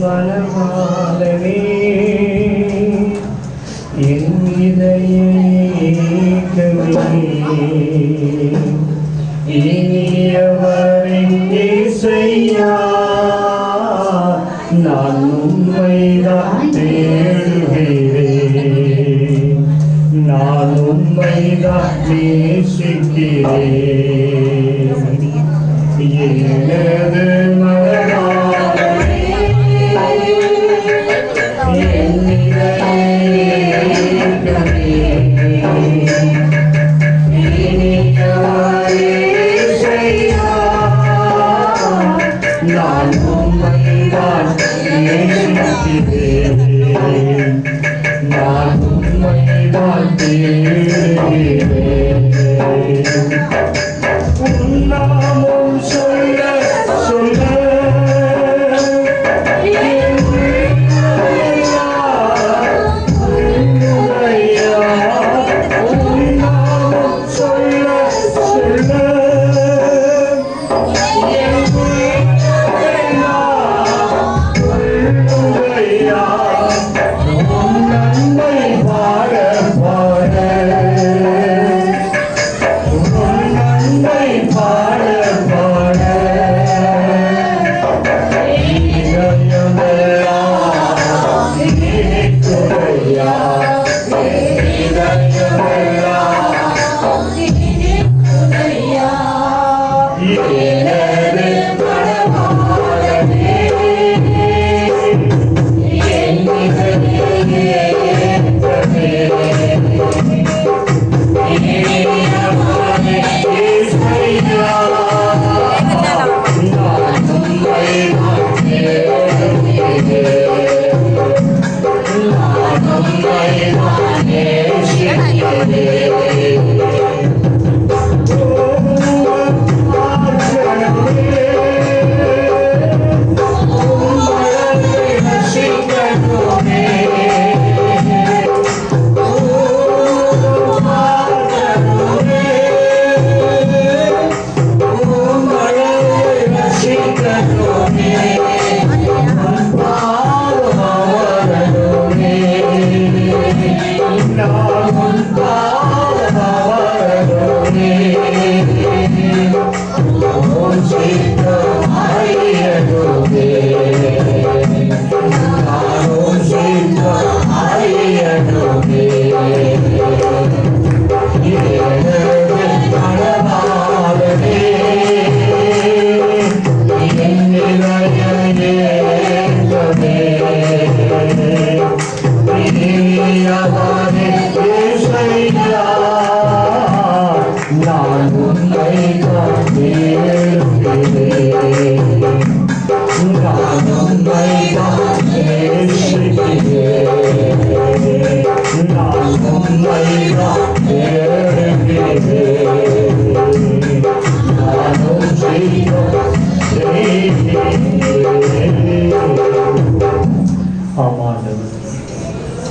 மனமாலனே என் இதயமே இனியவரே இயேசையா நான் உம்மைதான் தேடுகிறேன் நான் உம்மைதான் நேசிக்கிறேன் எனது நான் உம்மைதான் நேசிக்கிறேன் நான் உம்மைதான் தேடுகிறேன் உன் நாமம் சொல்ல சொல்ல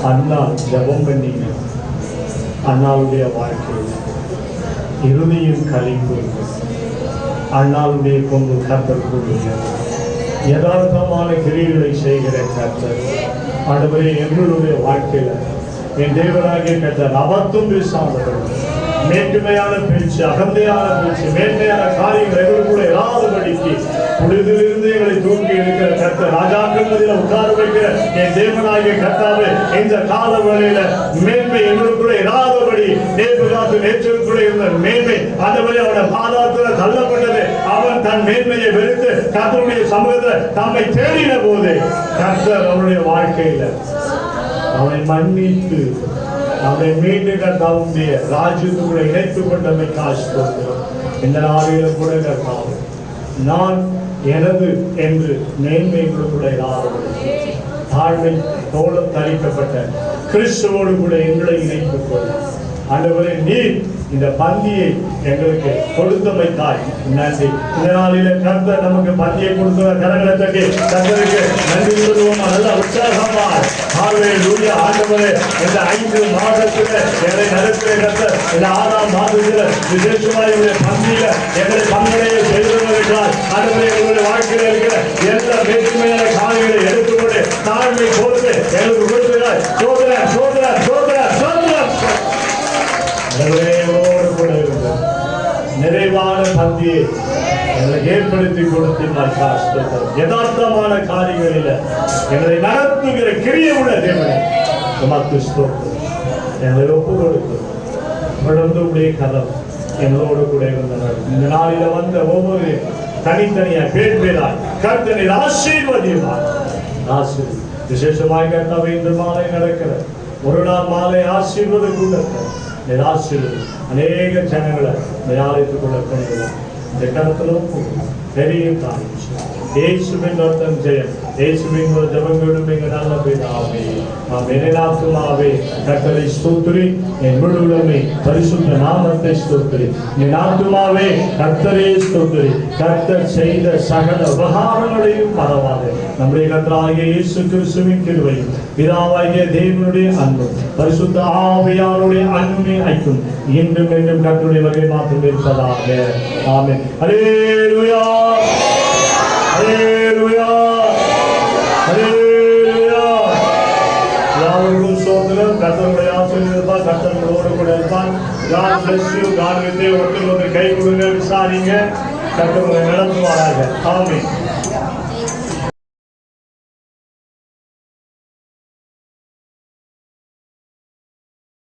அண்ணா ஜபம் பண்ணிங்க. அண்ணாவுடைய வாழ்க்கையில் இறுதியின் கலிப்பு அண்ணாவுடைய கொண்டு கர்த்தர் யதார்த்தமான கிரியைகளை செய்கிற கர்த்தர் ஆண்டவரே எங்களுடைய வாழ்க்கையில் என் தேவனாகிய கர்த்தர் அபத்தம் பேசாதவர் மேன்மையான பேச்சு அகந்தையான பேச்சு மேன்மையான காரியங்கள் எங்களுக்குள்ள இராதபடிக்கு புனிதிலிருந்து எங்களை தூக்கி இருக்கிற கர்த்தர் ராஜாக்கள் மத்தியில் உட்கார வைக்கிற என் தேவனாகிய கர்த்தாவே இந்த கால வேளையில மேன்மை எங்களுக்குள்ள இராதபடி நேற்றுக்குள்ள இருந்த மேன்மை ஆண்டவரே அவருடைய பாதாளத்துல தள்ளப்பட்டது. அவன் தன் மேன்மையை வெறுத்து கர்த்தருடைய சமூகத்தில் தம்மை தேடின போது கர்த்தர் அவருடைய வாழ்க்கையில அவனை மன்னித்து அவனை மீண்டும் கர்த்தாவுடைய ராஜ்யத்துக்குள்ள இணைத்துக் கொண்டமை காசு கொடுக்கிறோம். இந்த நாளில கூட கர்த்தாவே நான் எனது என்று மேன்மைகளுக்குள்ள தாழ்மை தோளம் தரிக்கப்பட்ட கிறிஸ்துவோடு கூட எங்களை இணைத்துக் கொள்ள ஆண்டவரே நீர் இந்த பந்தியை எங்களுக்கு கொடுத்தமைத்தாய் நன்றி. இந்த நாளில கர்த்தர் நமக்கு பந்தியை கொடுத்த கரங்களை தட்டி கர்த்தருக்கு நன்றி சொல்லுவோம். நல்ல உற்சாகமாய் ஹல்லேலூயா. ஆண்டவரே இந்த 5 மாதத்துல எங்களை நடத்துகிற கர்த்தர் இந்த 6ஆம் மாதத்துல விசேஷமாய் பந்தியில எங்களை பங்கடைய செய்திருக்கிறார். ஆண்டவரே எங்களுடைய வாழ்க்கையில் இருக்கிற எல்லா வேற்றுமையான காரியங்களை எடுத்துக்கொண்டு தாழ்மை போட்டு எங்களுக்கு கொடுக்கிறார். சோதரர் சோதரர் சோதரர் சோதரர் நிறைவான பந்தியை எங்களுக்கு ஏற்படுத்தி கொடுத்து யதார்த்தமான காரியங்களில் எங்களை நடத்துகிற கிரிய உள்ள தேவனை உமக்கு ஸ்தோத்திரம். எங்களை ஒப்பு கொடுத்து தொடர்ந்து உடைய கதம் எங்களோடு கூட இருந்தனர். இந்த நாளில வந்த ஒவ்வொரு தனித்தனியா பேர் பேராய் கர்த்தனை ஆசீர்வதியுமாய் ஆசீர்வதி. விசேஷமாய் கர்த்தாவே இந்த மாலை நடக்கிற ஒரு நாள் மாலை ஆசீர்வாத கூட்டத்தை நிராசீர்வதி. அநேக ஜனங்களை நிராயத்துக் கொள்ள கொண்டு இந்த கருத்திலும் பெரிய காரியம் இயேசுவின் ரத்தம் ஜெயம். இயேசுவின் ஒரு ஜபங்களும் எங்கள் நல்ல பிதாவே. ஆமென். கர்த்தரை ஸ்தோத்திரி, என் முழு உள்ளமே பரிசுத்த நாமத்தை ஸ்தோத்திரி. என் ஆத்துமாவே கர்த்தரை ஸ்தோத்திரி. கர்த்தர் செய்த சகல உபகாரங்களையும் மறவாதே. நம்முடைய கர்த்தராகிய இயேசு கிறிஸ்துவின் கிருபையும் பிதாவாகிய தேவனுடைய அன்பும் பரிசுத்த ஆவியானுடைய அன்புமே ஐக்கும் இன்றும் என்றும் கர்த்தருடைய வகை மாற்றம் இருப்பதாக. ஆமென். அல்லேலூயா அல்லேலூயா அல்லேலூயா. யாவருக்கும் ஸ்தோத்திரம். கர்த்தருடைய ஆசீர்வாதம் கர்த்தரோடு கூட இருப்பான். God bless you. God with you. ஒருத்தர் கை கொடுங்க, விசாரிங்க. கர்த்தர் நடத்துவாராக. ஆமென்.